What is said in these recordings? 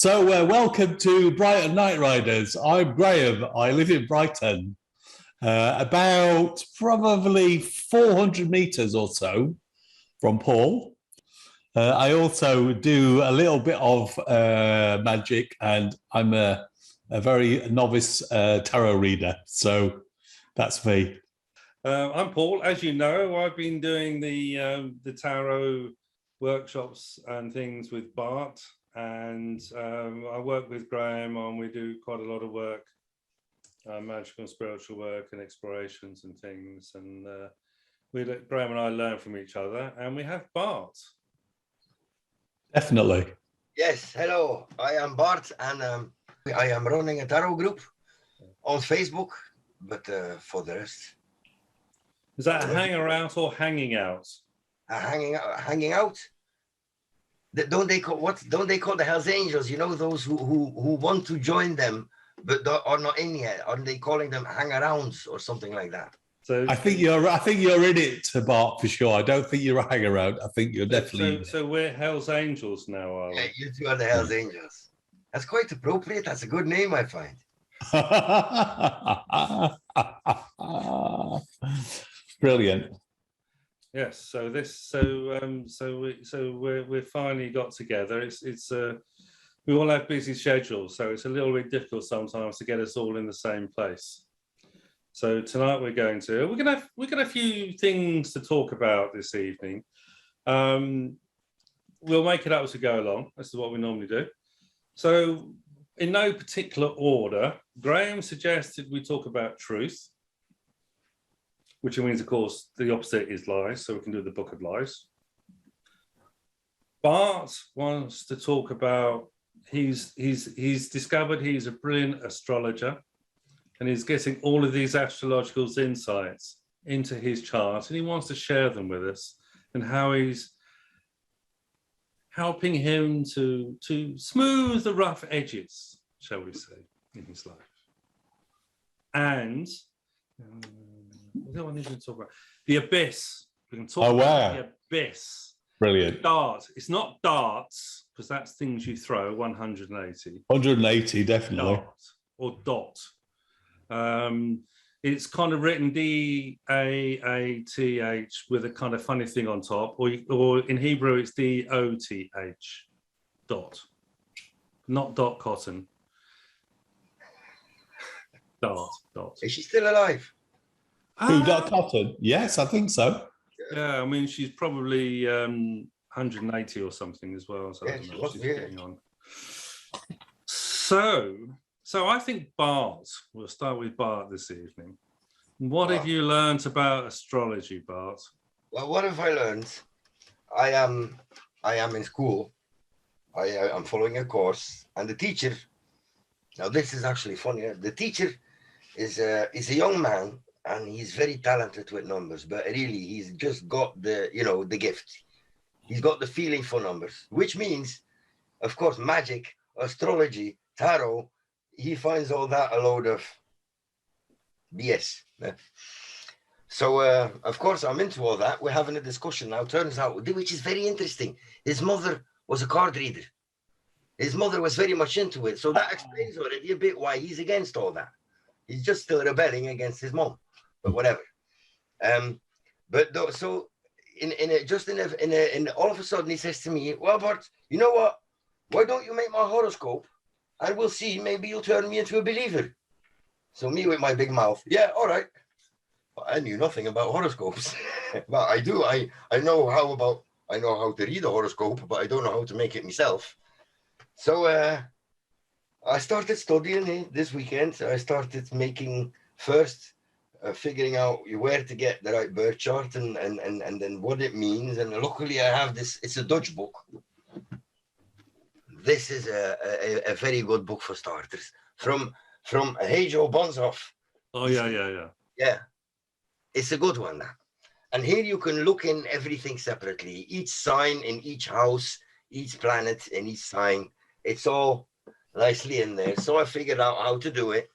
Welcome to Brighton Nightriders. I'm Graham. I live in Brighton, about probably 400 metres or so from Paul. I also do a little bit of magic, and I'm a very novice tarot reader. So that's me. I'm Paul. As you know, I've been doing the tarot workshops and things with Bart. And I work with Graham and we do quite a lot of work, magical and spiritual work and explorations and things. And Graham and I learn from each other, and we have Bart. Definitely. Yes, hello. I am Bart, and I am running a tarot group on Facebook, but for the rest. Is that hang around or hanging out? Hanging out. Don't they call the Hells Angels? You know, those who want to join them but are not in yet. Aren't they calling them hang-arounds or something like that? So I think you're in it, Bart, for sure. I don't think you're a hang-around. I think you're definitely. So we're Hells Angels now, are we? Yeah, you two are the Hells Angels. That's quite appropriate. That's a good name, I find. Brilliant. Yes, so we're finally got together. It's we all have busy schedules, so it's a little bit difficult sometimes to get us all in the same place. So tonight we're gonna have a few things to talk about this evening. We'll make it up as we go along. This is what we normally do. So in no particular order, Graham suggested we talk about truth, which means, of course, the opposite is lies, so we can do the Book of Lies. Bart wants to talk about, he's discovered he's a brilliant astrologer, and he's getting all of these astrological insights into his chart, and he wants to share them with us, and how he's helping him to smooth the rough edges, shall we say, in his life. And what do I need to talk about? The abyss. We can talk about the abyss. Brilliant. Dart. It's not darts, because that's things you throw, 180. 180, definitely. Dart or dot. It's kind of written D-A-A-T-H with a kind of funny thing on top, or in Hebrew it's D-O-T-H. Dot. Not dot cotton. Dart. Is she still alive? Who, Dot Cotton? Yes, I think so. Yeah, I mean, she's probably 180 or something as well. So, yeah, she's getting on. So I think Bart, we'll start with Bart this evening. What have you learned about astrology, Bart? Well, what have I learned? I am in school. I'm following a course, and the teacher, now this is actually funny, the teacher is a young man, and he's very talented with numbers, but really he's just got the gift. He's got the feeling for numbers, which means, of course, magic, astrology, tarot, he finds all that a load of BS. So, of course, I'm into all that. We're having a discussion now. Turns out, which is very interesting, his mother was a card reader. His mother was very much into it. So that explains already a bit why he's against all that. He's just still rebelling against his mom. But whatever. So all of a sudden he says to me, well, Bart, you know what? Why don't you make my horoscope, and we'll see, maybe you'll turn me into a believer. So me with my big mouth, yeah, all right. But I knew nothing about horoscopes. But I do. I know how to read a horoscope, but I don't know how to make it myself. So I started studying it this weekend. I started making first. Figuring out where to get the right birth chart and then what it means. And luckily I have this, it's a Dutch book. This is a very good book for starters. From Hejo Bonsoff. Oh, yeah. Yeah, it's a good one. And here you can look in everything separately. Each sign in each house, each planet in each sign. It's all nicely in there. So I figured out how to do it.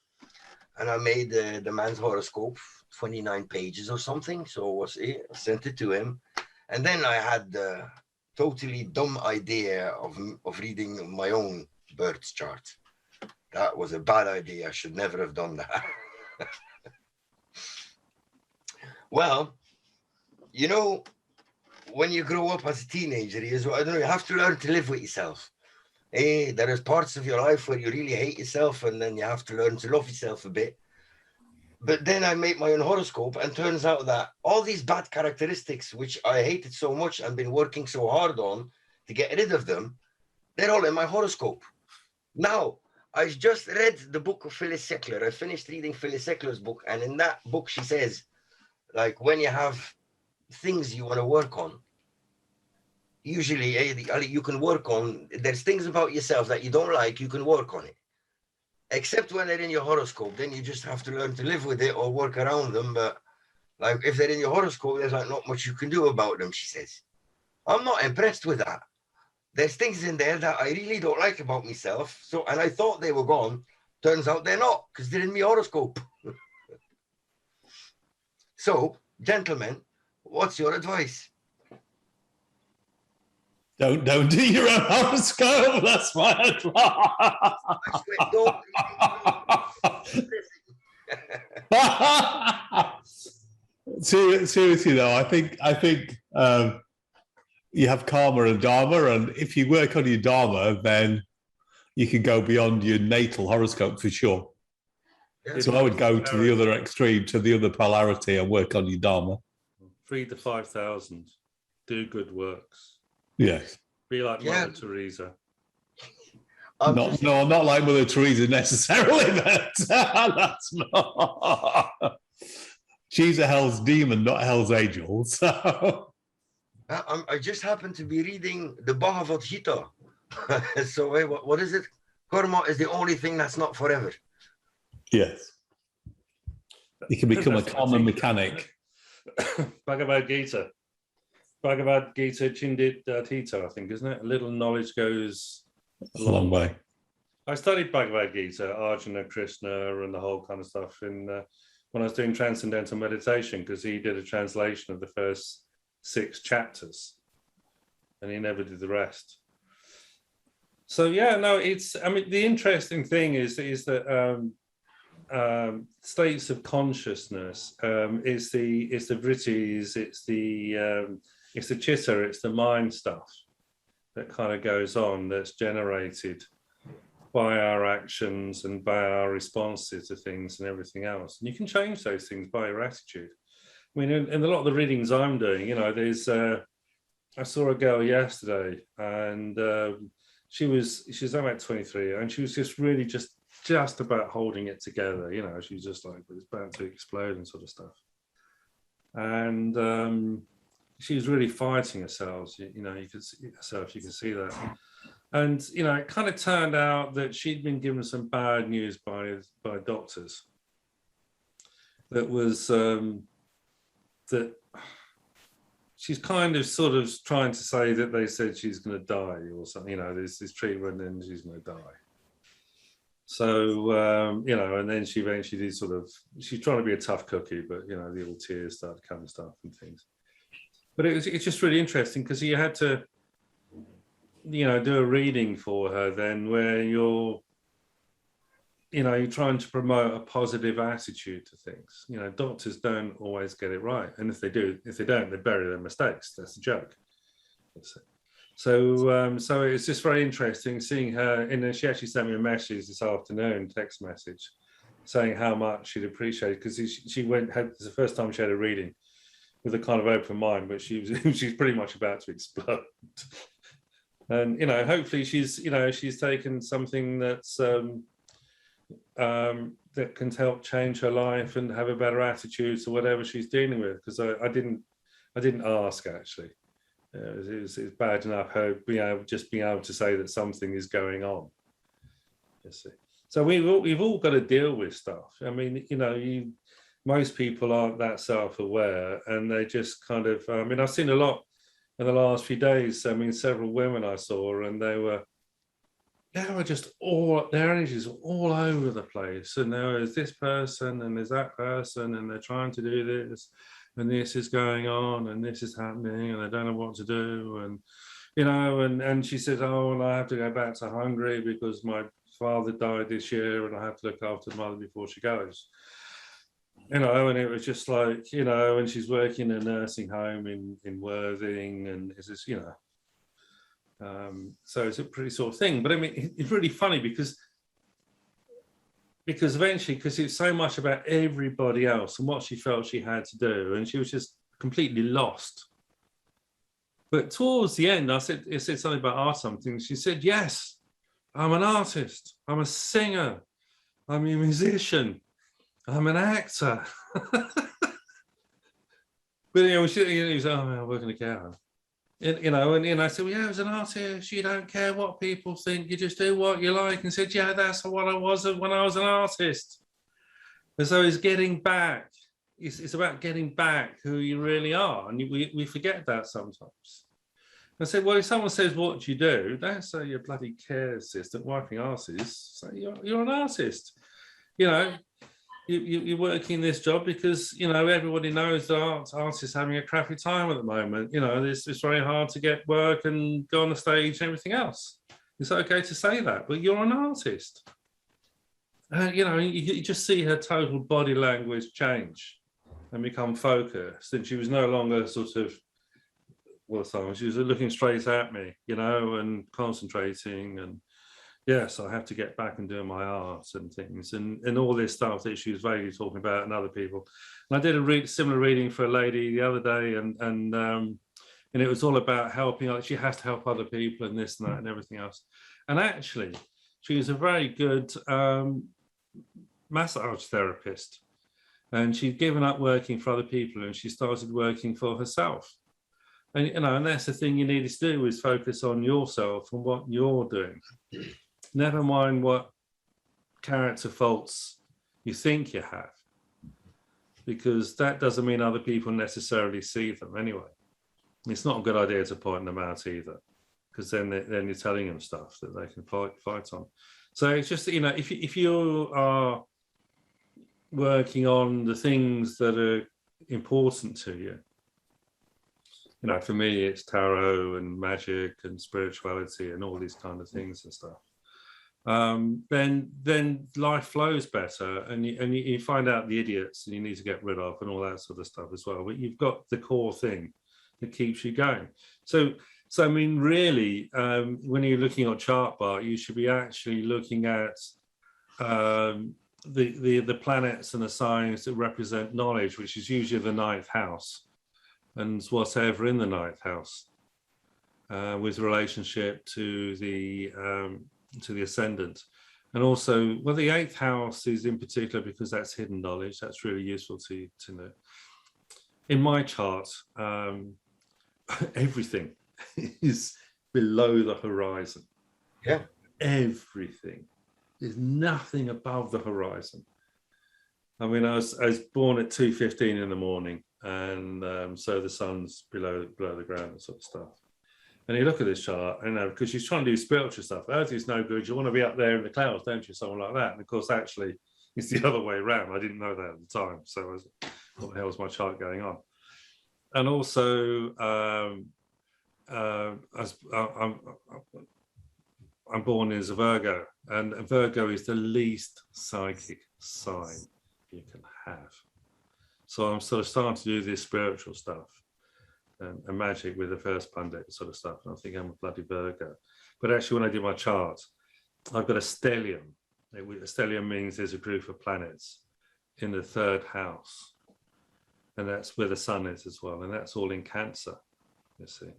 And I made the man's horoscope, 29 pages or something. So I sent it to him. And then I had the totally dumb idea of reading my own birth chart. That was a bad idea. I should never have done that. Well, you know, when you grow up as a teenager, I don't know, you have to learn to live with yourself. There is parts of your life where you really hate yourself, and then you have to learn to love yourself a bit. But then I made my own horoscope, and turns out that all these bad characteristics, which I hated so much and been working so hard on to get rid of them, they're all in my horoscope. Now, I just read the book of Phyllis Seckler. I finished reading Phyllis Seckler's book, and in that book she says, like, when you have things you want to work on, usually you can work on, there's things about yourself that you don't like, you can work on it. Except when they're in your horoscope, then you just have to learn to live with it or work around them. But like, if they're in your horoscope, there's like not much you can do about them, she says. I'm not impressed with that. There's things in there that I really don't like about myself. So, and I thought they were gone. Turns out they're not, because they're in my horoscope. So, gentlemen, what's your advice? Don't do your own horoscope. That's my advice. Seriously though, I think you have karma and dharma, and if you work on your dharma, then you can go beyond your natal horoscope for sure. Yeah. So I would go to the other extreme, to the other polarity, and work on your dharma. 3 to 5,000. Do good works. Yes. Be like Mother Teresa. I'm not like Mother Teresa necessarily, but that's not. She's a hell's demon, not hell's angel. So I just happened to be reading the Bhagavad Gita. So what is it? Karma is the only thing that's not forever. Yes. You can become a common mechanic. Bhagavad Gita. Bhagavad Gita Chindit Tita, I think, isn't it? A little knowledge goes a long way. I studied Bhagavad Gita, Arjuna, Krishna, and the whole kind of stuff when I was doing transcendental meditation, because he did a translation of the first 6 chapters and he never did the rest. So yeah, no, I mean, the interesting thing is that states of consciousness is the vrittis, it's the chitta, it's the mind stuff that kind of goes on, that's generated by our actions and by our responses to things and everything else. And you can change those things by your attitude. I mean, in a lot of the readings I'm doing, you know, there's I saw a girl yesterday, and she was about 23, and she was just really just about holding it together. You know, she was just like, it's about to explode and sort of stuff. And she was really fighting herself. You know, you could see herself, you can see that. And, you know, it kind of turned out that she'd been given some bad news by doctors. That was that she's kind of sort of trying to say that they said she's going to die or something. You know, there's this treatment and she's going to die. So, you know, and then she eventually did she's trying to be a tough cookie, but, you know, the little tears started coming, stuff and things. But it's just really interesting, because you had to, you know, do a reading for her then where you're trying to promote a positive attitude to things. You know, doctors don't always get it right. And if they don't, they bury their mistakes. That's a joke. So it's just very interesting seeing her. And she actually sent me a message this afternoon, text message, saying how much she'd appreciate it, because it's the first time she had a reading with a kind of open mind, but she's pretty much about to explode. And, you know, hopefully she's taken something that's that can help change her life and have a better attitude to whatever she's dealing with. Because I didn't ask, actually. It was bad enough her being able to say that something is going on. You see. So we've all got to deal with stuff. I mean, you know, most people aren't that self-aware, and they just kind of. I mean, I've seen a lot in the last few days. I mean, several women I saw, and they were just their energies were all over the place. And there was this person and there's that person, and they're trying to do this, and this is going on, and this is happening, and they don't know what to do. And, you know, and she said, oh, and I have to go back to Hungary because my father died this year and I have to look after mother before she goes. You know, and it was just like, you know, and she's working in a nursing home in Worthing, and it's just, you know, so it's a pretty sort of thing. But I mean, it's really funny because eventually, because it's so much about everybody else and what she felt she had to do, and she was just completely lost. But towards the end, I said something about art, something. She said, yes, I'm an artist, I'm a singer, I'm a musician, I'm an actor. But you know, she was, oh, man, I'm working a care home. You know, and I said, well, yeah, as an artist, you don't care what people think, you just do what you like. And said, yeah, that's what I was when I was an artist. And so it's getting back. It's about getting back who you really are. And we forget that sometimes. I said, well, if someone says, what do you do? Don't say you're a bloody care assistant wiping arses. Say you're an artist. You know, you're working this job because, you know, everybody knows that artists having a crappy time at the moment. You know, it's very hard to get work and go on the stage and everything else. It's okay to say that, but you're an artist. You know, you just see her total body language change and become focused. And she was no longer sort of, she was looking straight at me, you know, and concentrating. And yes, I have to get back and do my art and things, and all this stuff that she was vaguely talking about, and other people. And I did a similar reading for a lady the other day, and it was all about helping. Like, she has to help other people and this and that and everything else. And actually, she was a very good massage therapist, and she'd given up working for other people and she started working for herself. And you know, and that's the thing you need to do, is focus on yourself and what you're doing. Never mind what character faults you think you have, because that doesn't mean other people necessarily see them anyway. It's not a good idea to point them out either, because then you're telling them stuff that they can fight on. So it's just, you know, if you are working on the things that are important to you, you know, for me, it's tarot and magic and spirituality and all these kind of things and stuff. Then life flows better, and you find out the idiots and you need to get rid of and all that sort of stuff as well. But you've got the core thing that keeps you going. So I mean, really, when you're looking at chart Bart, you should be actually looking at the planets and the signs that represent knowledge, which is usually the 9th house and whatever in the 9th house, with relationship to the ascendant. And also, well, the 8th house is in particular because that's hidden knowledge. That's really useful to know. In my chart, everything is below the horizon. Yeah. Everything. There's nothing above the horizon. I mean, I was born at 2:15 in the morning, and so the sun's below the ground and sort of stuff. And you look at this chart, you know, because she's trying to do spiritual stuff. Earth is no good. You want to be up there in the clouds, don't you? Something like that. And of course, actually, it's the other way around. I didn't know that at the time. So I was, what the hell was my chart going on? And also, I'm born as a Virgo, and Virgo is the least psychic sign you can have. So I'm sort of starting to do this spiritual stuff and magic with the first pundit sort of stuff. And I think I'm a bloody Virgo. But actually, when I do my chart, I've got a stellium. A stellium means there's a group of planets in the 3rd house. And that's where the sun is as well. And that's all in Cancer, you see.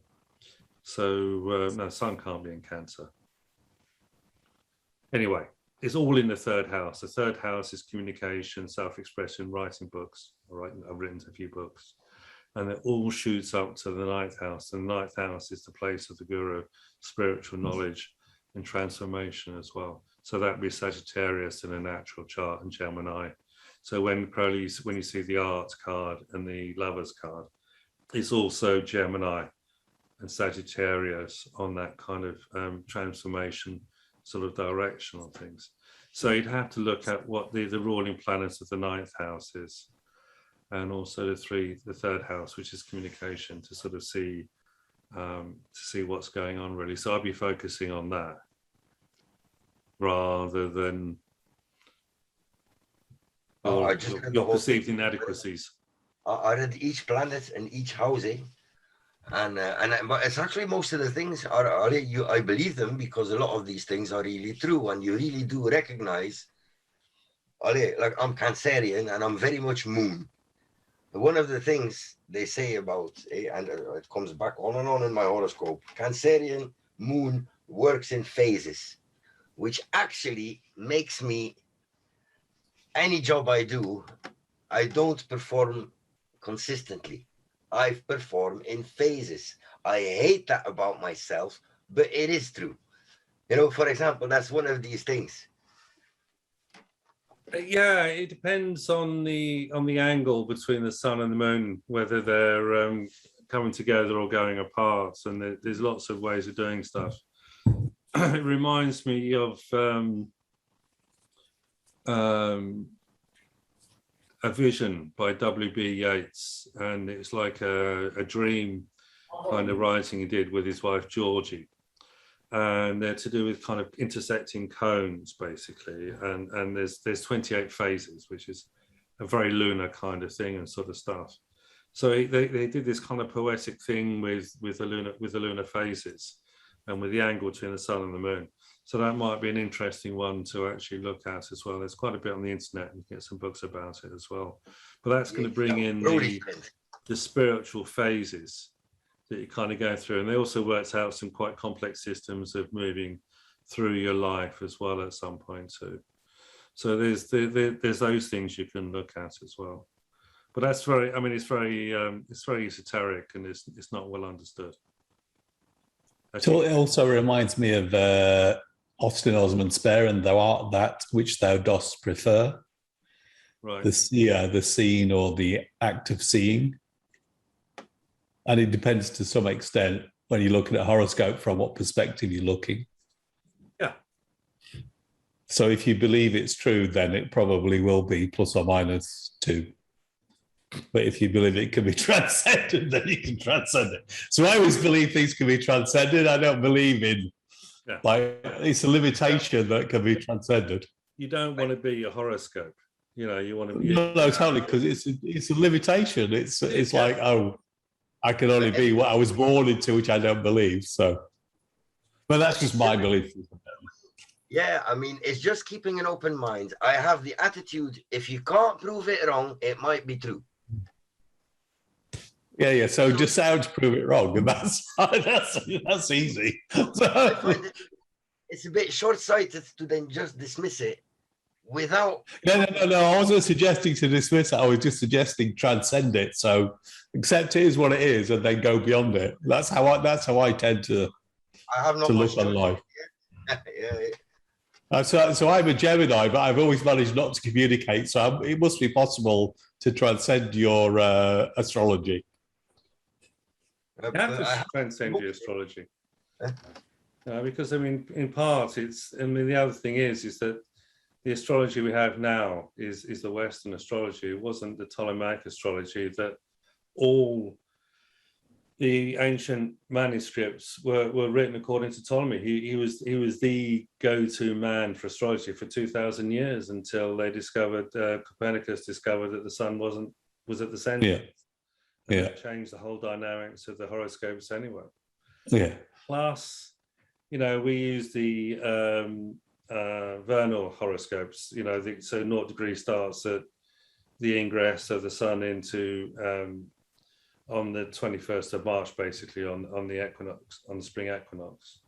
So, no, sun can't be in Cancer. Anyway, it's all in the 3rd house. The 3rd house is communication, self-expression, writing books. I've written a few books. And it all shoots up to the 9th house. And the 9th house is the place of the guru, spiritual knowledge and transformation as well. So that'd be Sagittarius in a natural chart, and Gemini. So when you see the art card and the lovers card, it's also Gemini and Sagittarius on that kind of transformation sort of direction on things. So you'd have to look at what the ruling planets of the 9th house is, and also the 3rd house, which is communication, to sort of see to see what's going on really. So I'll be focusing on that rather than your perceived inadequacies. I read each planet and each house, but it's actually most of the things I believe them because a lot of these things are really true, and you really do recognize. Like I'm Cancerian and I'm very much moon. One of the things they say about, and it comes back on and on in my horoscope, Cancerian moon works in phases, which actually makes me, any job I do, I don't perform consistently. I perform in phases. I hate that about myself, but it is true. For example, that's one of these things. Yeah, it depends on the angle between the sun and the moon, whether they're coming together or going apart, and there's lots of ways of doing stuff. It reminds me of A Vision by W.B. Yeats, and it's like a dream kind of writing he did with his wife Georgie. And they're to do with kind of intersecting cones, basically. And there's 28 phases, which is a very lunar kind of thing and sort of stuff. So they did this kind of poetic thing with the lunar phases and with the angle between the sun and the moon. So that might be an interesting one to actually look at as well. There's quite a bit on the internet, and you can get some books about it as well. But that's going to bring in the spiritual phases that you kind of go through. And they also worked out some quite complex systems of moving through your life as well at some point too. So there's those things you can look at as well. But that's very, I mean, it's very esoteric, and it's not well understood. So it also reminds me of Austin Osman Spare, and thou art that which thou dost prefer. Right. The seer, the seen, or the act of seeing. And it depends to some extent when you're looking at horoscope from what perspective you're looking. Yeah. So if you believe it's true, then it probably will be plus or minus 2. But if you believe it can be transcended, then you can transcend it. So I always believe things can be transcended. I don't believe in, it's a limitation that can be transcended. You don't want to be a horoscope. You want to be... No, totally, because it's a limitation. It's like, oh, I can only be what I was born into, which I don't believe. So, but that's just my belief. Yeah, I mean, it's just keeping an open mind. I have the attitude, if you can't prove it wrong, it might be true. Yeah. So just sound to prove it wrong, and that's easy. So, it's a bit short-sighted to then just dismiss it without. No. I wasn't suggesting to dismiss it. I was just suggesting transcend it. So accept it is what it is, and then go beyond it. That's how I tend to look on life. Yeah. So I'm a Gemini, but I've always managed not to communicate. So it must be possible to transcend your astrology. You have to transcend your astrology. Because I mean, in part, the other thing is that the astrology we have now is the Western astrology. It wasn't the Ptolemaic astrology that all the ancient manuscripts were written according to Ptolemy. He was the go-to man for astrology for 2,000 years until they discovered Copernicus discovered that the sun was at the center. Yeah. And that changed the whole dynamics of the horoscopes anyway. Yeah. Plus, we use the vernal horoscopes. So 0 degree starts at the ingress of the sun into on the 21st of March, basically on the equinox, on the spring equinox,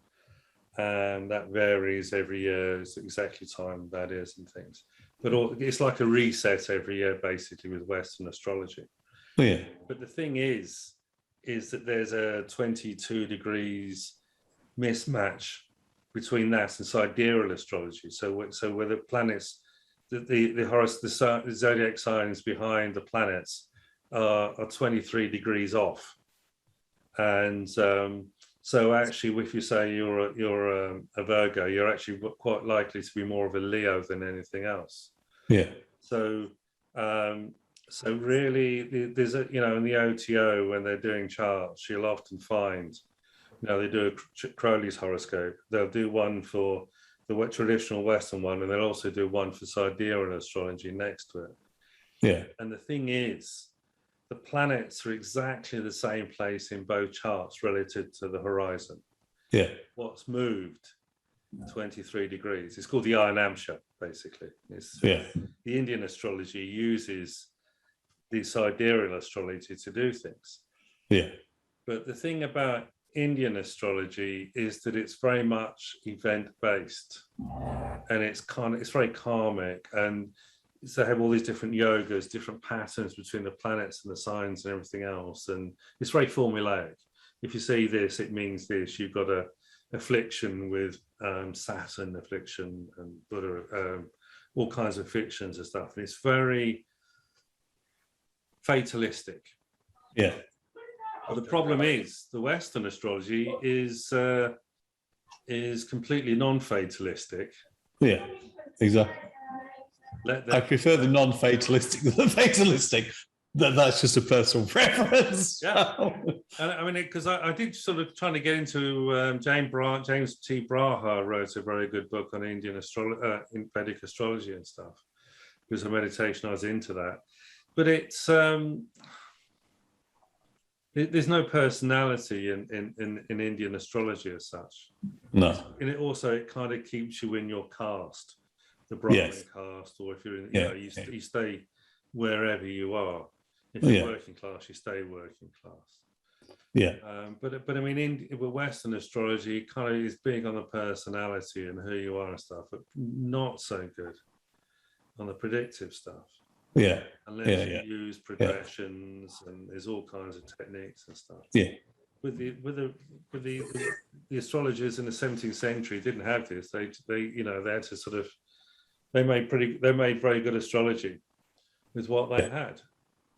and that varies every year. It's exactly time that is and things, but it's like a reset every year, basically, with Western astrology. Yeah. But the thing is that there's a 22 degrees mismatch between that and sidereal astrology. So where the planets, the zodiac signs behind the planets are 23 degrees off, and so actually, if you say you're a Virgo, you're actually quite likely to be more of a Leo than anything else. Yeah. So really, there's in the OTO when they're doing charts, you'll often find No, they do a Crowley's horoscope. They'll do one for the traditional Western one, and they'll also do one for sidereal astrology next to it. Yeah. And the thing is, the planets are exactly the same place in both charts relative to the horizon. Yeah. What's moved 23 degrees? It's called the Iron Amsha, basically. Yeah. The Indian astrology uses the sidereal astrology to do things. Yeah. But the thing about Indian astrology is that it's very much event-based, and it's very karmic, and so they have all these different yogas, different patterns between the planets and the signs and everything else, and it's very formulaic. If you see this, it means this. You've got a affliction with Saturn affliction and Buddha, all kinds of afflictions and stuff, and it's very fatalistic. Yeah. But the problem is the Western astrology is completely non-fatalistic. Yeah, exactly. I prefer the non-fatalistic than the fatalistic. That's just a personal preference. Yeah, and I mean, because I did sort of trying to get into James T. Braha wrote a very good book on Indian astrology, in Vedic astrology and stuff. It was a meditation. I was into that, but it's there's no personality in Indian astrology as such. No. And it kind of keeps you in your caste, the Brahmin caste, or if you're in, you stay wherever you are. If you're working class, you stay working class. Yeah. But I mean, with Western astrology, kind of is big on the personality and who you are and stuff, but not so good on the predictive stuff. Yeah. Unless you use progressions and there's all kinds of techniques and stuff. Yeah. With the astrologers in the 17th century didn't have this. They had to sort of they made very good astrology with what they had.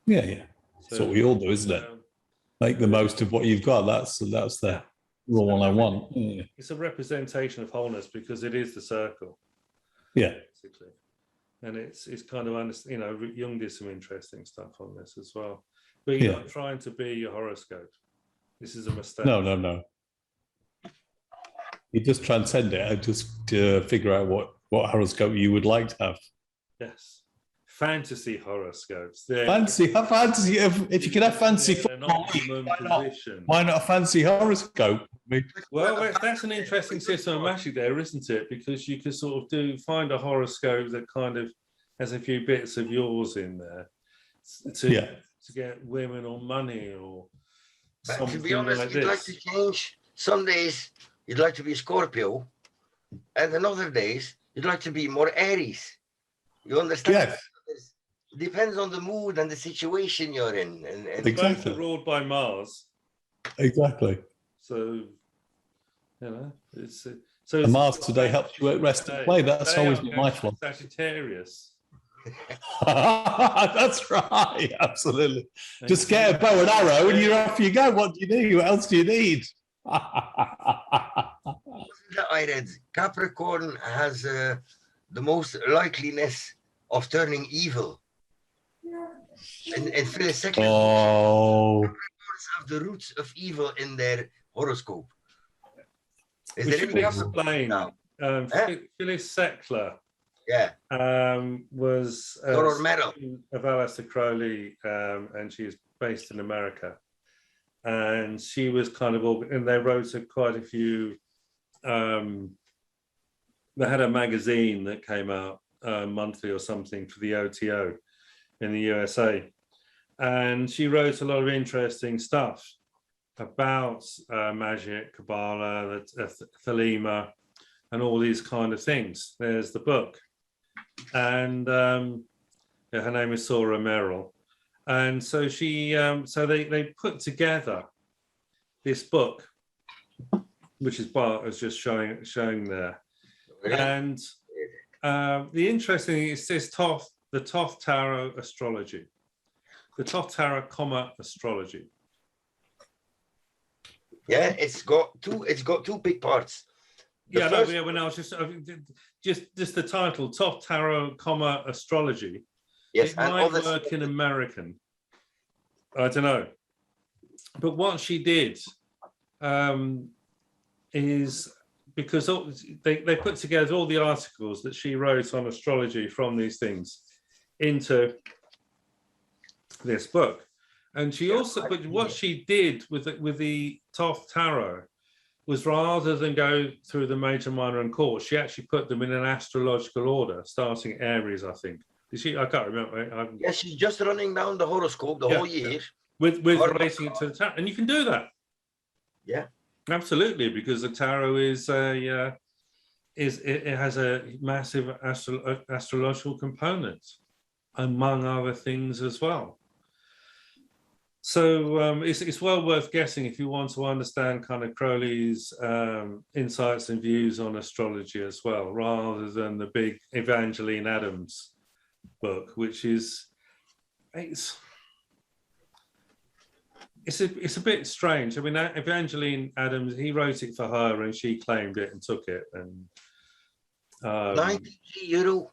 Yeah, yeah. That's what we all do, isn't it? Make the most of what you've got. That's the rule 101. Yeah. It's a representation of wholeness because it is the circle. Yeah. Basically. And it's kind of, Jung did some interesting stuff on this as well. But you're not trying to be your horoscope. This is a mistake. No. You just transcend it and just figure out what horoscope you would like to have. Yes. Fantasy horoscopes. Fancy. If you can have fancy football, why not a fancy horoscope? Well, that's an interesting system of magic there, isn't it? Because you can sort of find a horoscope that kind of has a few bits of yours in there to get women or money or something. To be honest, like you'd like to change. Some days you'd like to be Scorpio, and then other days you'd like to be more Aries. You understand? Yes. It depends on the mood and the situation you're in. And exactly. Both are ruled by Mars. Exactly. So, so Mars today helps you at rest and play. That's always been my fault. Sagittarius. That's right. Absolutely. Just get a bow and arrow and you're off you go. What do you need? What else do you need? I read Capricorn has the most likeliness of turning evil. And Phyllis have the roots of evil in their horoscope. Is we there should any explain. Phyllis Seckler was of Aleister Crowley, and she is based in America. And she was kind of, and they wrote quite a few. They had a magazine that came out monthly or something for the OTO in the USA. And she wrote a lot of interesting stuff about magic, Kabbalah, Thelema, and all these kind of things. There's the book. And her name is Sora Merrill. And so they put together this book, which is Bart was just showing there. And the interesting thing is this the Thoth Tarot astrology, the Thoth Tarot, astrology. Yeah, it's got two big parts. When I was just the title, Thoth Tarot, astrology. Yes, it might work in American. I don't know, but what she did is because they put together all the articles that she wrote on astrology from these things into this book. And she also, but what she did with the Thoth tarot was, rather than go through the major, minor, and course, she actually put them in an astrological order, starting Aries, I think. Did she? I can't remember. Yes, she's just running down the horoscope the whole year. With relating it to the tarot, and you can do that. Yeah, absolutely, because the tarot is it has a massive astrological component, among other things as well. So it's well worth guessing if you want to understand kind of Crowley's insights and views on astrology as well, rather than the big Evangeline Adams book, which is it's a bit strange. I mean, Evangeline Adams, he wrote it for her and she claimed it and took it. And €93.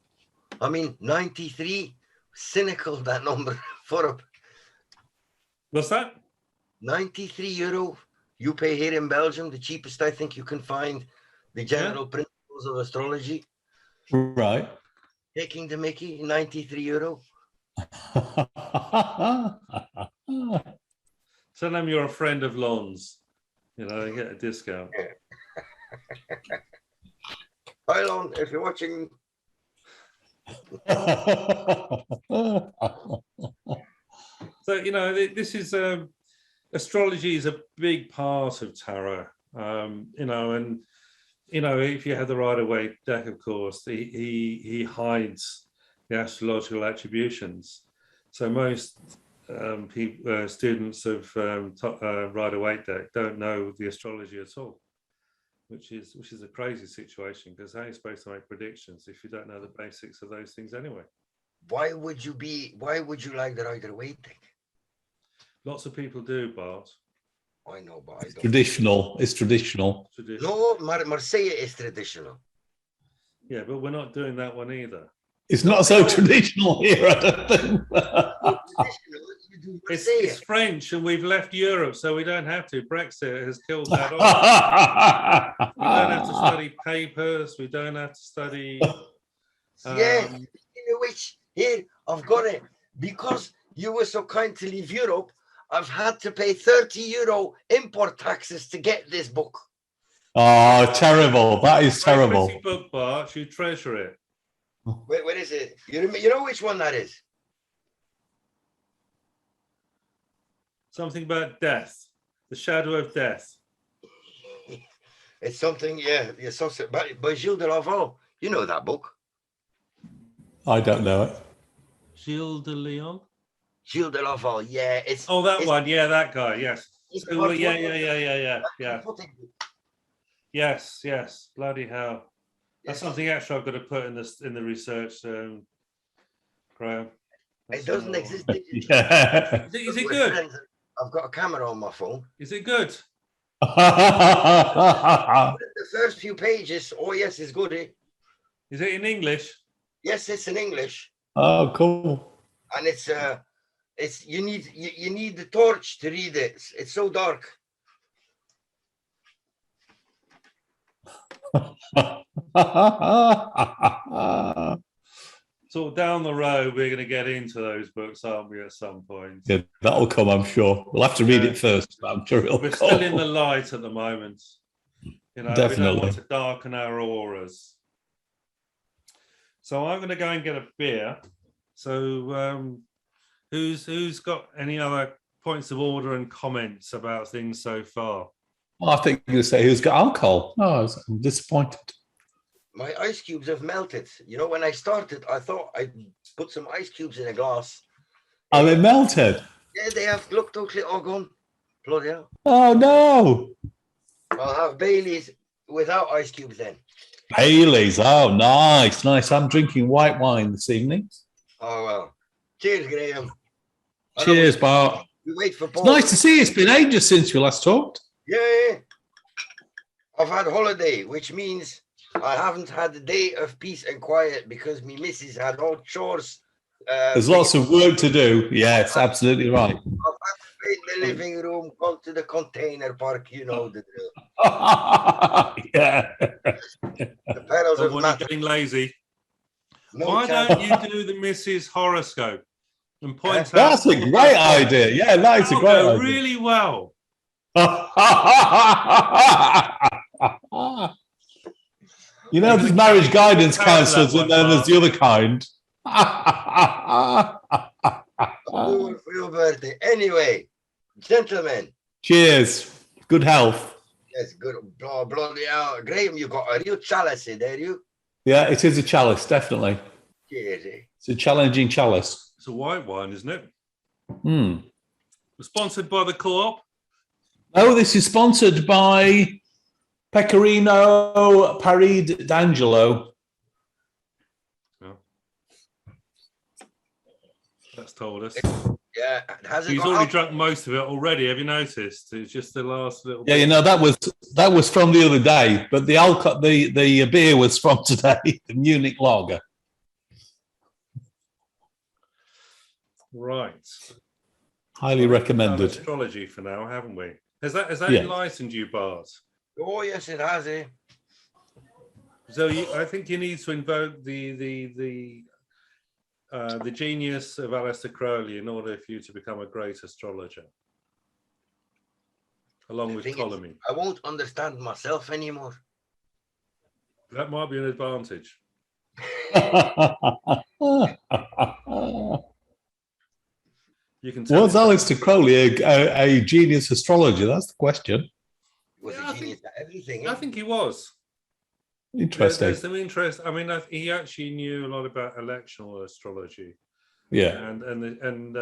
I mean, 93. Cynical, that number. For a what's that? €93. You pay here in Belgium, the cheapest I think you can find. The general principles of astrology. Right. Taking the Mickey, €93. Tell them you're a friend of Lon's. You know, you get a discount. Yeah. Hi, Lon, if you're watching. So, you know, this is astrology is a big part of tarot. You know, and you know, if you have the Rider-Waite deck, of course, he hides the astrological attributions. So most students of Rider-Waite deck don't know the astrology at all, which is a crazy situation, because how are you supposed to make predictions if you don't know the basics of those things anyway? Why would you like the Rider-Waite deck? Lots of people do, Bart. I know, but I don't. Traditional. It's traditional. No, Marseille is traditional. Yeah, but we're not doing that one either. It's not so traditional here, I don't think. It's French, and we've left Europe, so we don't have to. Brexit has killed that off. We don't have to study papers. We don't have to study. Yeah, which here I've got it, because you were so kind to leave Europe. I've had to pay €30 import taxes to get this book. Oh, terrible! That is terrible. Pretty book, Bart. You treasure it. Where is it? You know which one that is? Something about death, the shadow of death. It's something, yeah. By Gilles de Laval. You know that book? I don't know it. Gilles de Leon? Gilles de Laval, yeah. That one, yeah, that guy, yes. So, yeah. Yes, bloody hell. That's something extra I've got to put in the research, Graham. It doesn't exist. Yeah. Is it good? Friends. I've got a camera on my phone. Is it good? The first few pages, oh yes, it's good. Eh? Is it in English? Yes, it's in English. Oh, cool. And it's you need the torch to read it. It's so dark. So down the road, we're going to get into those books, aren't we, at some point? Yeah, that'll come, I'm sure. We'll have to read it first, but I'm sure it'll We're come. still in the light at the moment. You know, definitely. We don't want to darken our auras. So I'm going to go and get a beer. So who's got any other points of order and comments about things so far? Well, I think you're going to say who's got alcohol. Oh, I'm disappointed. My ice cubes have melted. You know, when I started, I thought I'd put some ice cubes in a glass. Oh, they melted? Yeah, they have. Look, totally all gone. Bloody hell. Oh, no. I'll have Baileys without ice cubes then. Baileys. Oh, nice. I'm drinking white wine this evening. Oh, well. Cheers, Graham. Cheers, Bart. We wait for Paul. It's nice to see you. It's been ages since we last talked. Yeah. I've had holiday, which means I haven't had a day of peace and quiet because me missus had all chores. There's lots of work to do. Yeah, it's absolutely right. I've had to paint the living room, come to the container park, you know the drill. Yeah. The perils But of when you're matter. getting lazy, No why chance. don't you do the Mrs. horoscope and point out? That's a great idea. Yeah, that is a That'll great go idea. really well. You know, there's marriage guidance counselors, and then there's the other kind. Do it for your birthday. Anyway, gentlemen. Cheers. Good health. Yes, good. Bloody hell. Graham, you got a real chalice in there, you. Yeah, it is a chalice, definitely. Cheers, eh? It's a challenging chalice. It's a white wine, isn't it? Hmm. We're sponsored by the Co-op. Oh, this is sponsored by Pecorino Parid D'Angelo. Oh. That's told us. Yeah, has it He's got already alcohol? drunk most of it already. Have you noticed? It's just the last little. Yeah, you know, that was from the other day, but the beer was from today, the Munich Lager. Right. Highly recommended. Astrology for now, haven't we? Has that Yeah. enlightened you, Bart? Oh, yes, it has, eh? So I think you need to invoke the genius of Aleister Crowley in order for you to become a great astrologer, along The with thing is, Ptolemy. I won't understand myself anymore. That might be an advantage. You can tell. Was Aleister Crowley a genius astrologer? That's the question. Was Yeah, a I genius at everything. I Eh? think he was. Interesting. There's some interest. I mean, he actually knew a lot about electional astrology. Yeah. And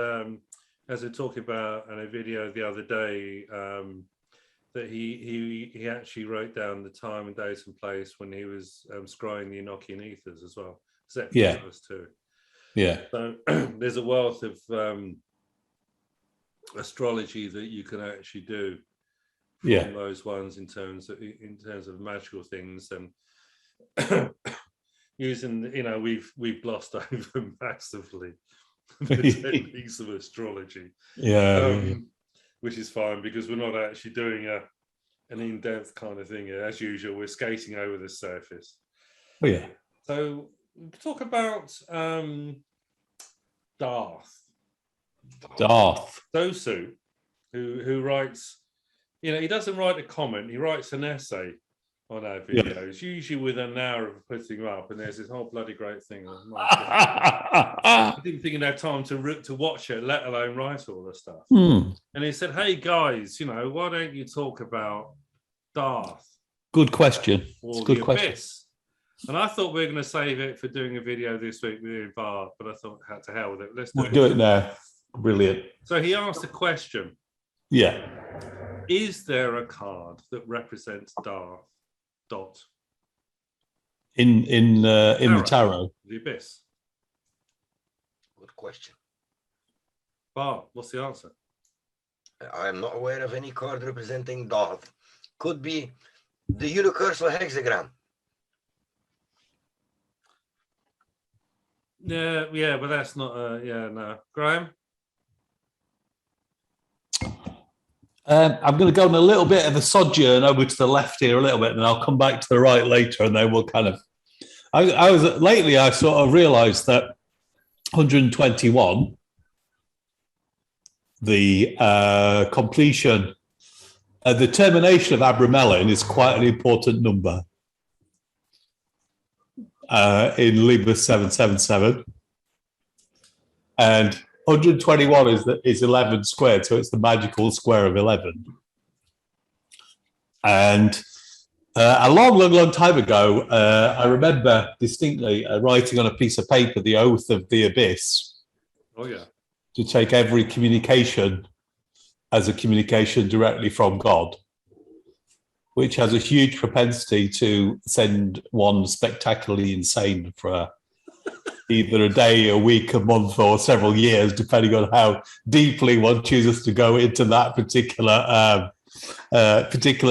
as we're talking about in a video the other day, that he actually wrote down the time and date and place when he was scrying the Enochian ethers as well. Yeah. Too. Yeah. So there's a wealth of astrology that you can actually do from Yeah. those ones in terms of magical things, and using, you know, we've glossed over massively the techniques of astrology, Yeah. which is fine because we're not actually doing an in-depth kind of thing. As usual, we're skating over the surface. Oh, yeah. So talk about Daath. Daath. Dosu, who writes, you know, he doesn't write a comment, he writes an essay on our videos, usually within an hour of putting them up, and there's this whole bloody great thing. I didn't think he'd have time to watch it, let alone write all the stuff. And he said, hey guys, you know, why don't you talk about Daath? Good question. Or It's a the good question. Abyss. And I thought we were going to save it for doing a video this week with Bart, but I thought, to hell with it. Let's We'll do it now. Brilliant. So he asked a question. Yeah. Is there a card that represents Daath? In the tarot. The Abyss. Good question. Bart, what's the answer? I am not aware of any card representing Daath. Could be the universal hexagram. Yeah, but that's not. No, Graham. I'm going to go on a little bit of a sojourn over to the left here a little bit, and I'll come back to the right later, and then we'll kind of. I sort of realised that 121, the completion, the termination of Abramelin is quite an important number in Libra 777, and 121 is 11 squared, so it's the magical square of 11. And a long time ago, I remember distinctly writing on a piece of paper the oath of the abyss. Oh yeah. To take every communication as a communication directly from God, which has a huge propensity to send one spectacularly insane for either a day, a week, a month, or several years, depending on how deeply one chooses to go into that particular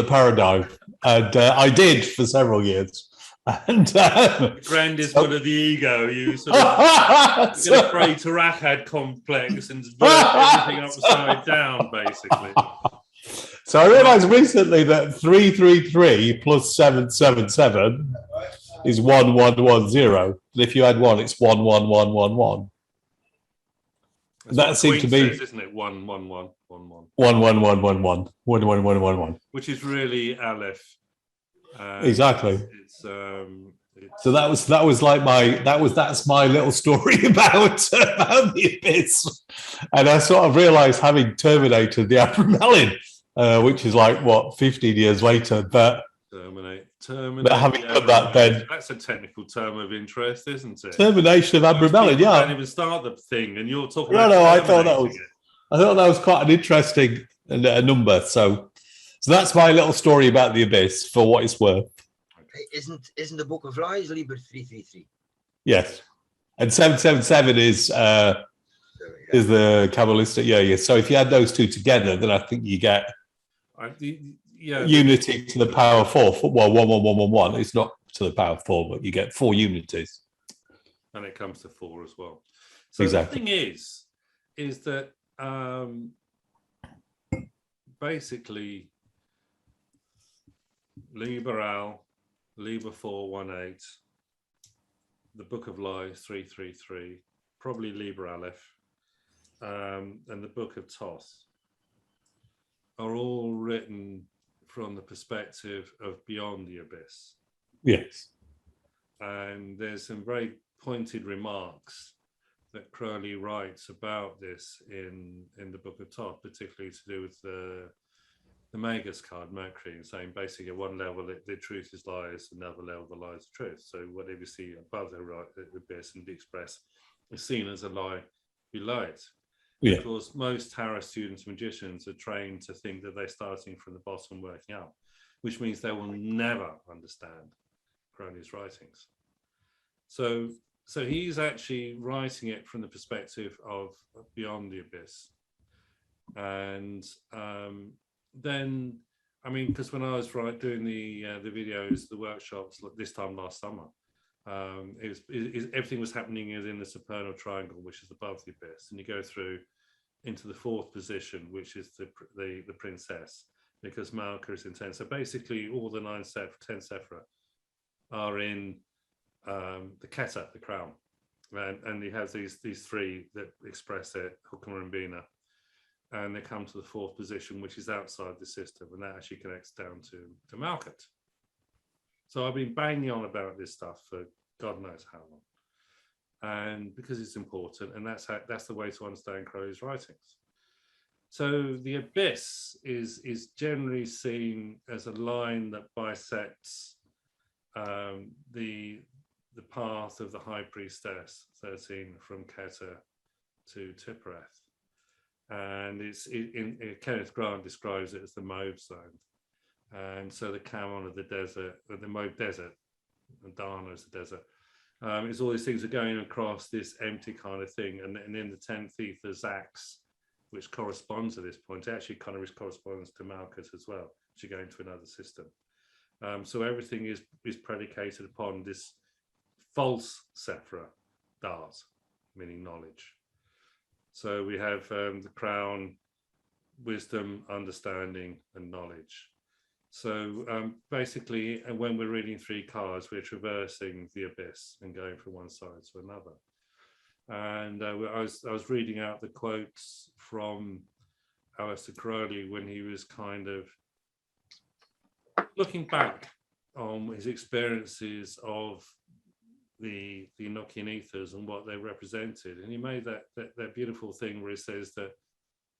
paradigm. And I did for several years. And The grandest one of the ego. You sort of get a Frey Tarachad complex and turn everything upside down, basically. So I realised recently that 333 plus 777 is 1110. And if you add one, it's 11111. That seems to be, says, isn't it? 11111. 11111. 11111. Which is really Aleph. Exactly. It's So that's my little story about the abyss. And I sort of realised, having terminated the Abramelin, which is like what 15 years later, but terminate. But having done that, then that's a technical term of interest, isn't it? Termination of Abramelin, yeah. Don't even start the thing, and you're talking. No, I thought that was quite an interesting number. So that's my little story about the abyss, for what it's worth. Isn't the Book of Lies Liber 333? Yes, and 777 is the Kabbalistic. Yeah. So if you add those two together, then I think you get unity to the power 4. Well, 11111 is not to the power 4, but you get 4 unities, and it comes to 4 as well. So exactly. The thing is that basically Liberal, Liber 418, the Book of Lies 333, probably Liber Aleph, and the Book of Thoth are all written from the perspective of beyond the abyss. Yes. And there's some very pointed remarks that Crowley writes about this in the Book of Thoth, particularly to do with the Magus card, Mercury, saying basically at one level the truth is lies, another level the lies are truth. So whatever you see above the abyss and express is seen as a lie below it. Yeah. Of course, most tarot students, magicians are trained to think that they're starting from the bottom, working up, which means they will never understand Crowley's writings. So he's actually writing it from the perspective of beyond the abyss. And then, I mean, because when I was doing the videos, the workshops this time last summer, everything was happening in the supernal triangle, which is above the abyss, and you go through into the 4th position, which is the princess, because Malka is in 10. So basically, all the 10 Sephira are in the Keter, the crown, and he has these 3 that express it, Hukma and Bina, and they come to the 4th position, which is outside the system, and that actually connects down to Malkuth. So I've been banging on about this stuff for God knows how long, and because it's important, and that's the way to understand Crowley's writings. So the abyss is generally seen as a line that bisects the path of the High Priestess 13 from Keter to Tiphereth. And Kenneth Grant describes it as the Mauve zone. And so the Camon of the desert, or the Mauve desert, and Dana is the desert. It's all these things are going across this empty kind of thing. And in the 10th ether, Zax, which corresponds at this point, it actually kind of corresponds to Malkuth as well, which are going to another system. So everything is predicated upon this false Sephira, Daath, meaning knowledge. So we have the crown, wisdom, understanding, and knowledge. So basically, when we're reading 3 cards, we're traversing the abyss and going from one side to another. And I was reading out the quotes from Aleister Crowley when he was kind of looking back on his experiences of the Enochian ethers and what they represented, and he made that beautiful thing where he says that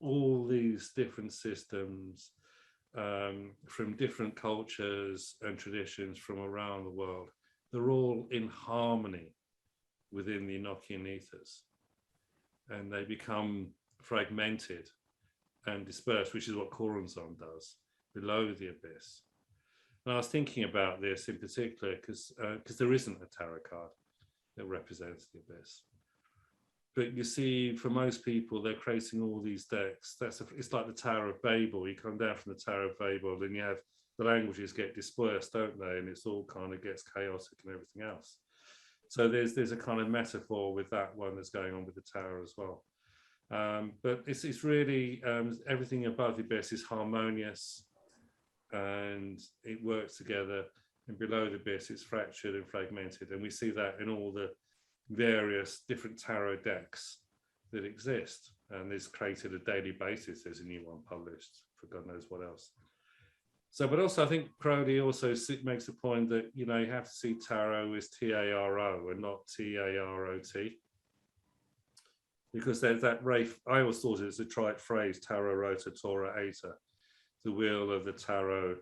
all these different systems from different cultures and traditions from around the world, they're all in harmony within the Enochian ethers, and they become fragmented and dispersed, which is what Corazon does below the abyss. And I was thinking about this in particular because there isn't a tarot card that represents the abyss. But you see, for most people, they're creating all these decks. It's like the Tower of Babel. You come down from the Tower of Babel, and you have the languages get dispersed, don't they? And it's all kind of gets chaotic and everything else. So there's a kind of metaphor with that one that's going on with the tower as well. But it's really everything above the abyss is harmonious and it works together, and below the abyss it's fractured and fragmented, and we see that in all the various different tarot decks that exist, and there's created a daily basis. There's a new one published for God knows what else. So, but also I think Crowley also makes the point that, you know, you have to see tarot as T-A-R-O and not T-A-R-O-T. Because there's that, I always thought it was a trite phrase, tarot rota, tora eta. The wheel of the tarot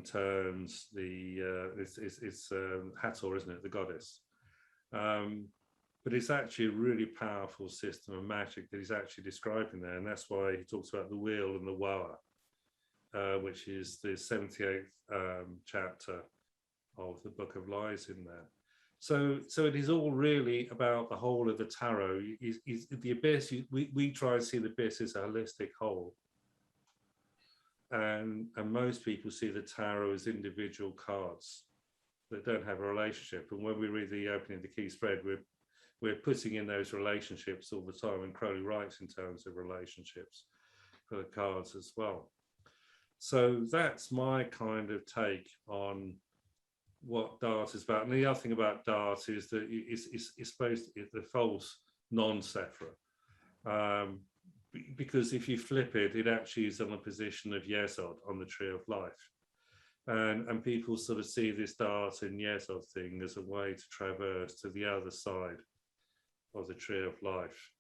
turns, it's Hathor, isn't it, the goddess. But it's actually a really powerful system of magic that he's actually describing there. And that's why he talks about the wheel and the woa, which is the 78th chapter of the Book of Lies in there. So it is all really about the whole of the tarot. The abyss, we try and see the abyss as a holistic whole. And most people see the tarot as individual cards that don't have a relationship. And when we read the opening of the key spread, we're putting in those relationships all the time. And Crowley writes in terms of relationships for the cards as well. So that's my kind of take on what Daath is about. And the other thing about Daath is that it's supposed to be the false non-Sephra. Because if you flip it, it actually is on a position of Yesod on the tree of life. And people sort of see this Daath and Yesod thing as a way to traverse to the other side of the tree of life.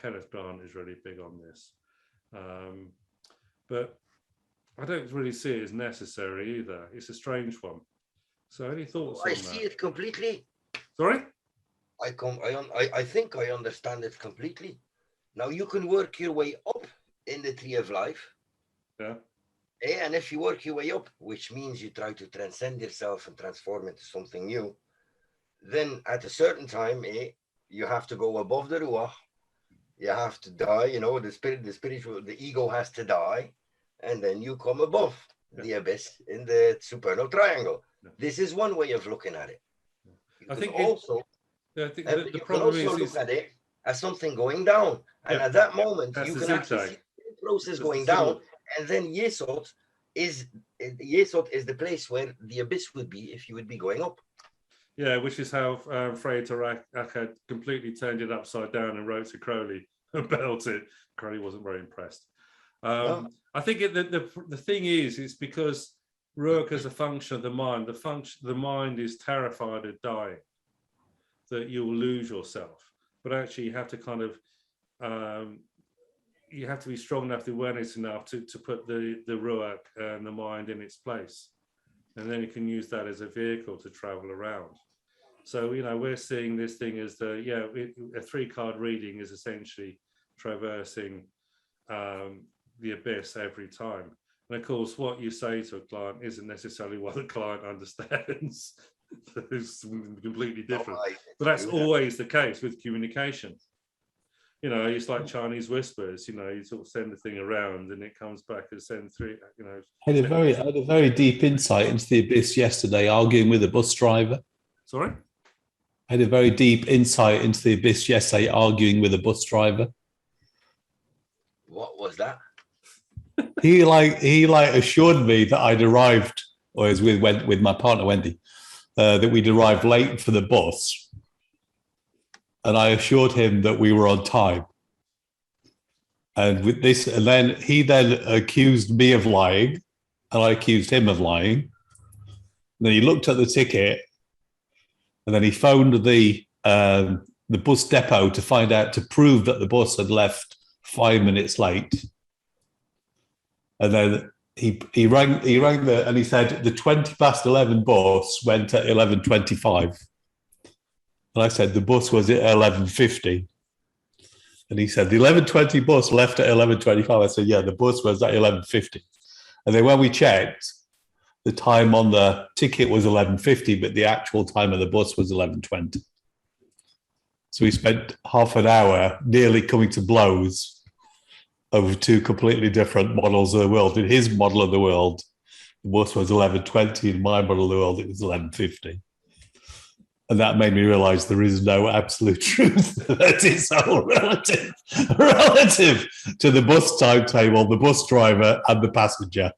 Kenneth Grant is really big on this. But I don't really see it as necessary either. It's a strange one. So any thoughts on that? I see it completely. Sorry? I think I understand it completely. Now you can work your way up in the tree of life. Yeah. And if you work your way up, which means you try to transcend yourself and transform into something new, then at a certain time, you have to go above the ruach. You have to die, you know, the spiritual, the ego has to die, and then you come above the abyss in the supernal triangle. Yeah. This is one way of looking at it. I think also, the problem look at it as something going down, and at that moment you can actually see the process going down, and then Yesod is the place where the abyss would be if you would be going up. Yeah, which is how Freya had completely turned it upside down and wrote to Crowley about it. Crowley wasn't very impressed. No. I think the thing is, it's because Ruach is a function of the mind. The mind is terrified of dying, that you will lose yourself. But actually, you have to kind of you have to be strong enough, the awareness enough to put the Ruach and the mind in its place, and then you can use that as a vehicle to travel around. So, you know, we're seeing this thing as a 3-card reading is essentially traversing the abyss every time. And of course, what you say to a client isn't necessarily what the client understands. It's completely different. But that's always the case with communication. You know, it's like Chinese whispers. You know, you sort of send the thing around and it comes back and send through. You know, I had a very deep insight into the abyss yesterday, arguing with a bus driver. Sorry? I had a very deep insight into the abyss yesterday, arguing with a bus driver. What was that? He assured me that I'd arrived, or as with my partner Wendy, that we'd arrived late for the bus, and I assured him that we were on time. And with this, and then he accused me of lying, and I accused him of lying. And then he looked at the ticket, and then he phoned the bus depot to prove that the bus had left 5 minutes late. And then he rang and he said the 11 bus went at 11:25. And I said the bus was at 11:50. And he said the 11:20 bus left at 11:25. I said, yeah, the bus was at 11:50. And then when we checked, the time on the ticket was 11:50, but the actual time of the bus was 11:20. So we spent half an hour nearly coming to blows over two completely different models of the world. In his model of the world, The bus was 11:20. In my model of the world, it was 11:50. And that made me realise there is no absolute truth. That it's all relative to the bus timetable, the bus driver, and the passenger.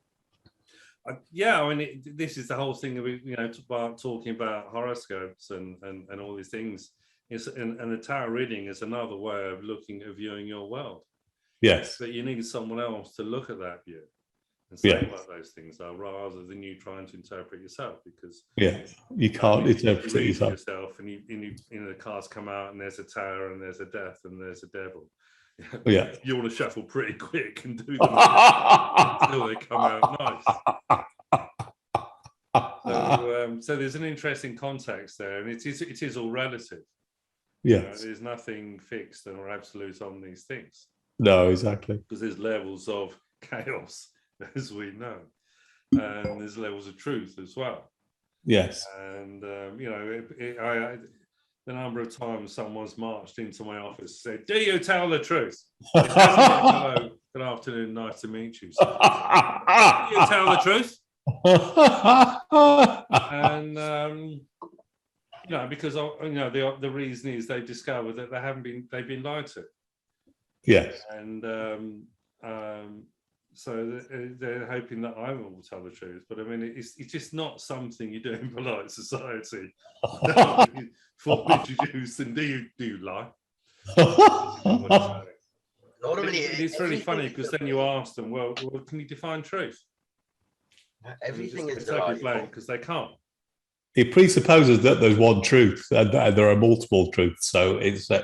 Yeah, I mean, this is the whole thing that we, about talking about horoscopes and all these things. And the tarot reading is another way of viewing your world. Yes. But you need someone else to look at that view and say what those things are, rather than you trying to interpret yourself, because you can't interpret it yourself. And the cards come out, and there's a tower, and there's a death, and there's a devil. You want to shuffle pretty quick and do them until they come out nice. So there's an interesting context there, and it is all relative. Yes, there's nothing fixed or absolute on these things. No, exactly. Because there's levels of chaos, as we know, and there's levels of truth as well. Yes. And the number of times someone's marched into my office and said, "Do you tell the truth?" Hello, good afternoon, nice to meet you. So, do you tell the truth? And because the reason is they've discovered that they've been lied to. Yes. And so they're hoping that I will tell the truth. But I mean, it's just not something you do in polite society. For introduced, and do you lie? It's really funny, because then you ask them, well, can you define truth? Everything is because they can't. It presupposes that there's one truth and there are multiple truths. So it's a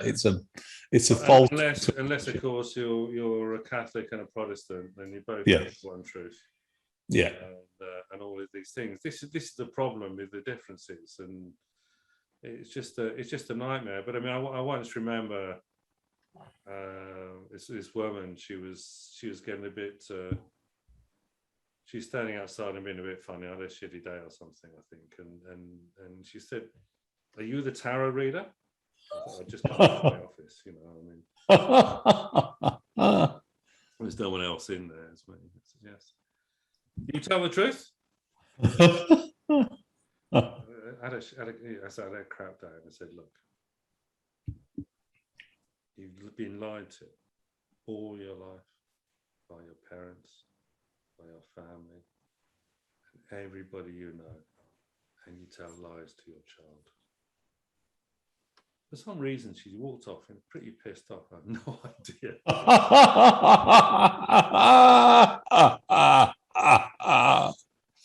false. Unless of course you're a Catholic and a Protestant, then you both have one truth. Yeah. And all of these things. This is the problem with the differences, and it's just a nightmare. But I mean, I once remember this woman. She was getting a bit. She's standing outside and being a bit funny. I had a shitty day or something, I think. And she said, "Are you the tarot reader?" I just come out of my office, I mean. There's no one else in there. I said, yes. You tell the truth? I had a crap day, and I said, "Look, you've been lied to all your life by your parents, by your family, and everybody you know, and you tell lies to your child." For some reason, she walked off and pretty pissed off. I have no idea.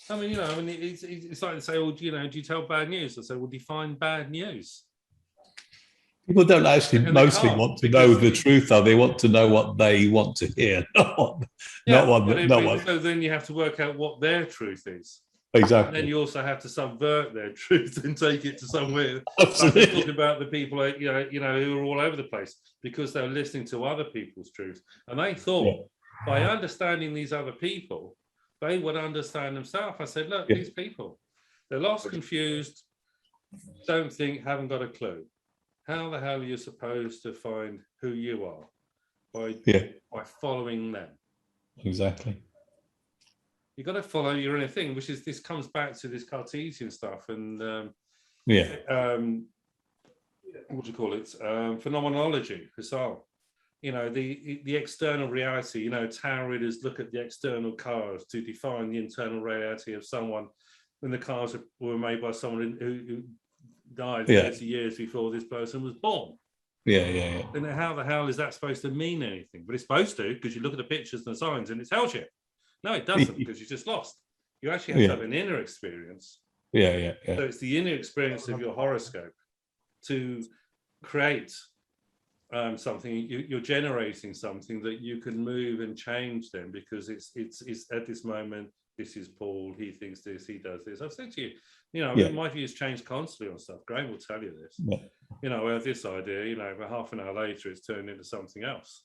I mean, it's like to say, "Well, do you tell bad news?" I say, "Well, define bad news." People don't actually mostly want to know the truth, though. They want to know what they want to hear, So then you have to work out what their truth is. Exactly. And then you also have to subvert their truth and take it to somewhere. Absolutely. Like talking about the people, who are all over the place because they're listening to other people's truth, and they thought by understanding these other people, they would understand themselves. I said, "Look, these people, they're lost, confused, don't think, haven't got a clue. How the hell are you supposed to find who you are by following them?" Exactly. You've got to follow your inner thing, which is, this comes back to this Cartesian stuff and what do you call it? Phenomenology, Husserl. The external reality. Tarot readers look at the external cards to define the internal reality of someone, when the cards were made by someone who died 30 years before this person was born. And how the hell is that supposed to mean anything? But it's supposed to, because you look at the pictures and the signs and it tells you. No, it doesn't, because you're just lost. You actually have to have an inner experience. So it's the inner experience of your horoscope to create something. You're generating something that you can move and change then, because it's at this moment, this is Paul, he thinks this, he does this. I've said to you, my views change constantly on stuff. Graham will tell you this. I have this idea, but half an hour later it's turned into something else.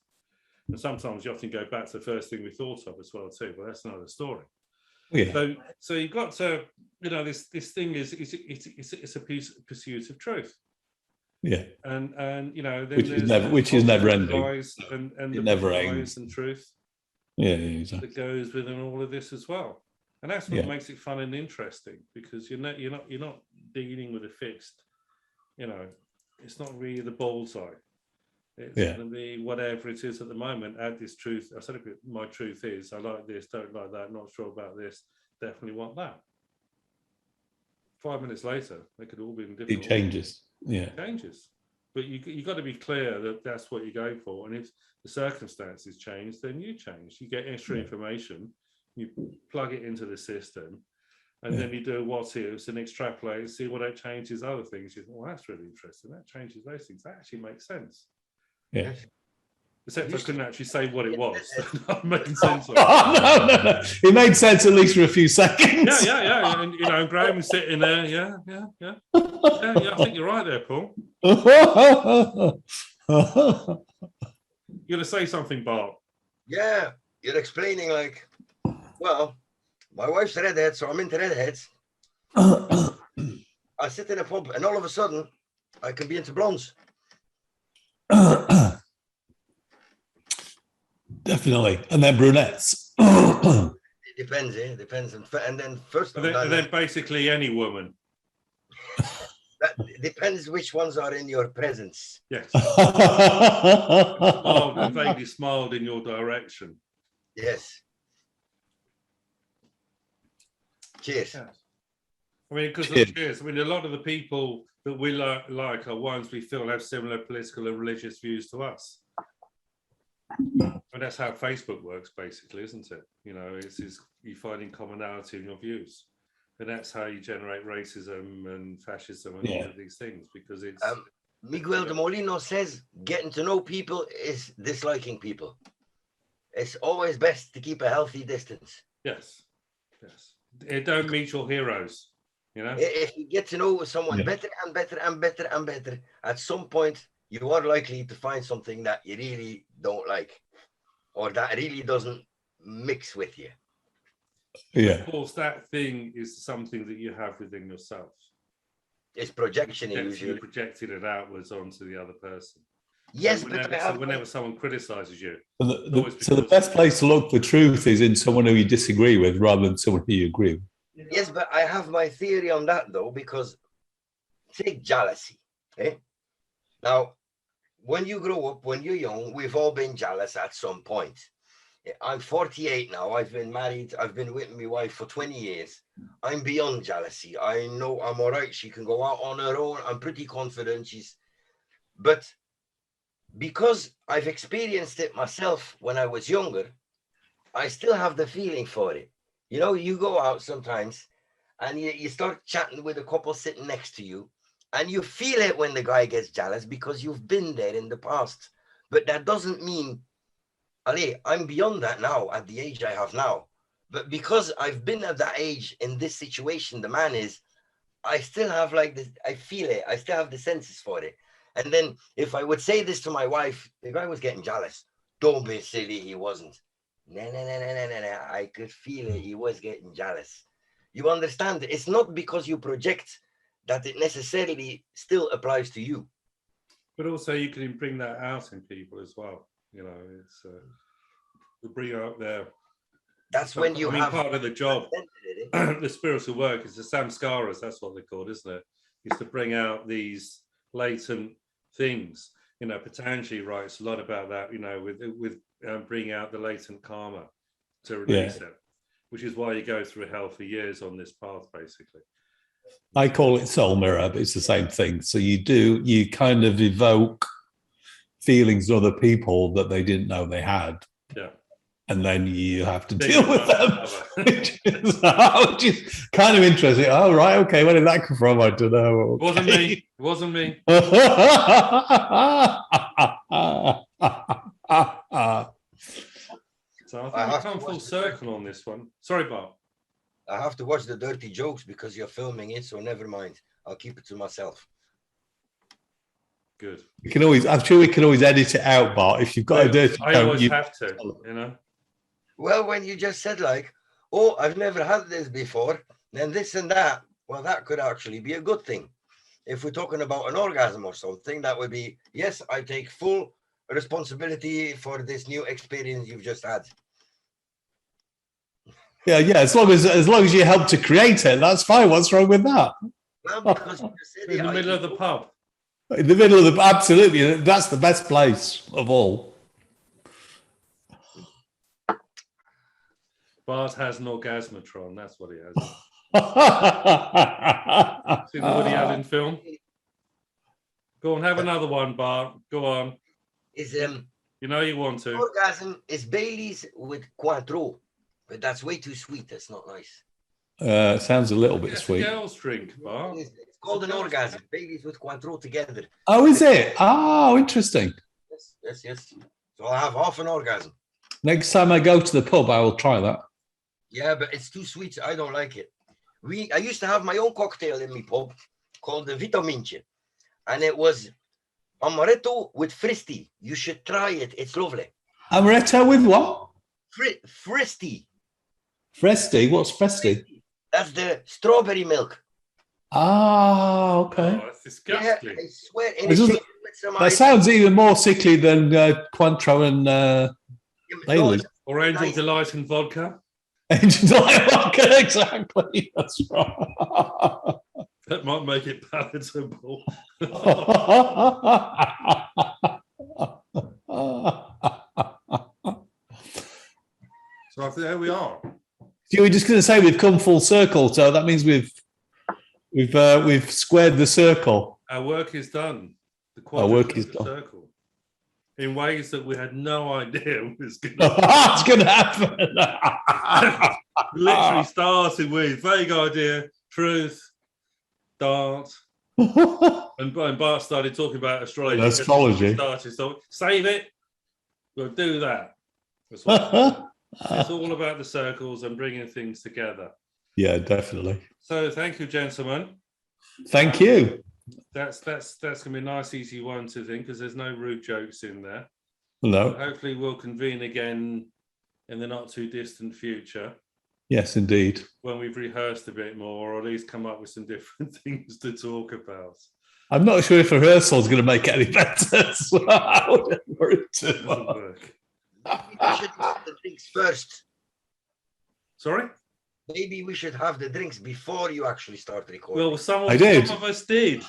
And sometimes you often go back to the first thing we thought of as well too, but that's another story. So you've got to, this thing is it's a pursuit of truth. And then which is never ending. And it never ends. And truth. Exactly. That goes within all of this as well. And that's what makes it fun and interesting, because you're not dealing with a fixed, it's not really the bullseye. It's going to be whatever it is at the moment. Add this truth. I said, my truth is, I like this, don't like that, not sure about this, definitely want that. 5 minutes later, they could all be in different. It changes. It changes. But you got to be clear that that's what you go for. And if the circumstances change, then you change. You get extra information, you plug it into the system, and then you do what ifs and extrapolate and see what that changes other things. You think, well, that's really interesting. That changes those things. That actually makes sense. Yeah. Except I couldn't actually say what it was. Not making sense. No. It made sense at least for a few seconds. Yeah. And Graham was sitting there. Yeah. I think you're right there, Paul. You're gonna say something, Bart? Yeah, you're explaining like, well, my wife's a redhead, so I'm into redheads. I sit in a pub, and all of a sudden, I can be into blondes. Definitely, and then brunettes. It depends, eh? Depends, and then first. And then basically any woman. That depends which ones are in your presence. Yes. Smiled and vaguely smiled in your direction. Yes. Cheers. Yes. I mean, because cheers. I mean, a lot of the people that we like are ones we feel have similar political and religious views to us. And that's how Facebook works, basically, isn't it? It's you finding commonality in your views. And that's how you generate racism and fascism and all of these things, because it's... Miguel de Molino says getting to know people is disliking people. It's always best to keep a healthy distance. Yes. Don't meet your heroes, If you get to know someone better and better and better and better, at some point, you are likely to find something that you really don't like, or that really doesn't mix with you. Yeah. Of course, that thing is something that you have within yourself. It's projection usually. You projected it outwards onto the other person. Yes, so but whenever someone criticizes you, so the best place to look for truth is in someone who you disagree with rather than someone who you agree with. Yes, but I have my theory on that though, because take jealousy. Now, when you grow up, when you're young, we've all been jealous at some point. I'm 48 now. I've been married. I've been with my wife for 20 years. I'm beyond jealousy. I know I'm all right. She can go out on her own. I'm pretty confident. But because I've experienced it myself when I was younger, I still have the feeling for it. You go out sometimes and you start chatting with a couple sitting next to you, and you feel it when the guy gets jealous because you've been there in the past. But that doesn't mean, Ali, I'm beyond that now at the age I have now. But because I've been at that age in this situation, the man is, I still have like this, I feel it. I still have the senses for it. And then if I would say this to my wife, the guy was getting jealous. Don't be silly, he wasn't. No. I could feel it. He was getting jealous. You understand? It's not because you project that it necessarily still applies to you. But also you can bring that out in people as well. It's to bring out their... That's when you have... part of the job, the spiritual work is the samskaras, that's what they're called, isn't it? Is to bring out these latent things. Patanjali writes a lot about that, with bringing out the latent karma to release it, which is why you go through hell for years on this path, basically. I call it soul mirror, but it's the same thing. So you kind of evoke feelings in other people that they didn't know they had. Yeah. And then you have to deal with them, which is kind of interesting. Oh, right. Okay. Where did that come from? I don't know. Okay. Wasn't me. So I think we come full circle on this one. Sorry, Bart. I have to watch the dirty jokes because you're filming it, so never mind. I'll keep it to myself. Good. I'm sure we can always edit it out, Bart. If you've got a dirty joke, I always have to, Well, when you just said like, oh, I've never had this before, then this and that, well, that could actually be a good thing. If we're talking about an orgasm or something, that would be, yes, I take full responsibility for this new experience you've just had. Yeah, yeah. As long as you help to create it, that's fine. What's wrong with that? Well, because you said In the middle of the pub. In the middle of the absolutely, that's the best place of all. Bart has an orgasmatron. That's what he has. See the Woody Allen film? Go on, have another one, Bart. Go on. Is You know you want to. orgasm is Bailey's with Cointreau, but that's way too sweet. That's not nice. Sounds a little bit It's a sweet. girl's drink, Bart. It's called an orgasm. Bailey's with Cointreau together. Oh, is it? Oh, interesting. Yes. So I have half an orgasm. Next time I go to the pub, I will try that. Yeah, but it's too sweet. I don't like it. I used to have my own cocktail in my pub called the Vitamintje, and it was amaretto with fristi. You should try it. It's lovely. Amaretto with what? Fristi. Fresti. What's Fresti? That's the strawberry milk. Ah, okay. Oh, that's disgusting. Yeah, I swear. And It it's doesn't- mixed with some That ice. sounds even more sickly than Cointreau and Bailey's. Or Angel Nice. Delight and vodka. Angel vodka, exactly. That's right. That might make it palatable. So I think there we are. So we're just going to say we've come full circle, so that means we've squared the circle. Our work is done. The Our work quadrant is of the done. circle. In ways that we had no idea was going It's going to happen. literally started with vague idea, truth, Dart, and Bart started talking about astrology. Astrology. So save it. We'll do that. That's what it's all about, the circles and bringing things together. Yeah, definitely. So thank you, gentlemen. Thank you. That's gonna be a nice, easy one to think, because there's no rude jokes in there. No. Hopefully, we'll convene again in the not too distant future Yes, indeed. when we've rehearsed a bit more, or at least come up with some different things to talk about. I'm not sure if rehearsal is going to make it any better. So I wouldn't worry too Doesn't much. work. Maybe we should have the drinks first. Sorry? Maybe we should have the drinks before you actually start recording. Well, some I did. of us did.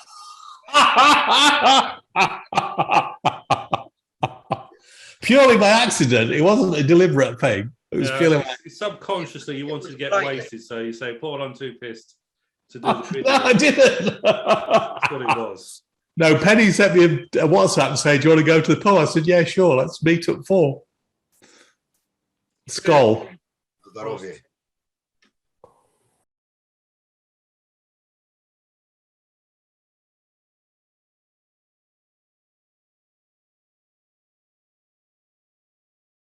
Purely by accident. It wasn't a deliberate thing. It was purely. Subconsciously, you wanted to get Right. wasted, so you say, Paul, I'm too pissed to do the No, video. I didn't. That's what it was. No, Penny sent me a WhatsApp saying, "Do you want to go to the pub?" I said, "Yeah, sure. Let's meet at 4." Skull. Здоровье.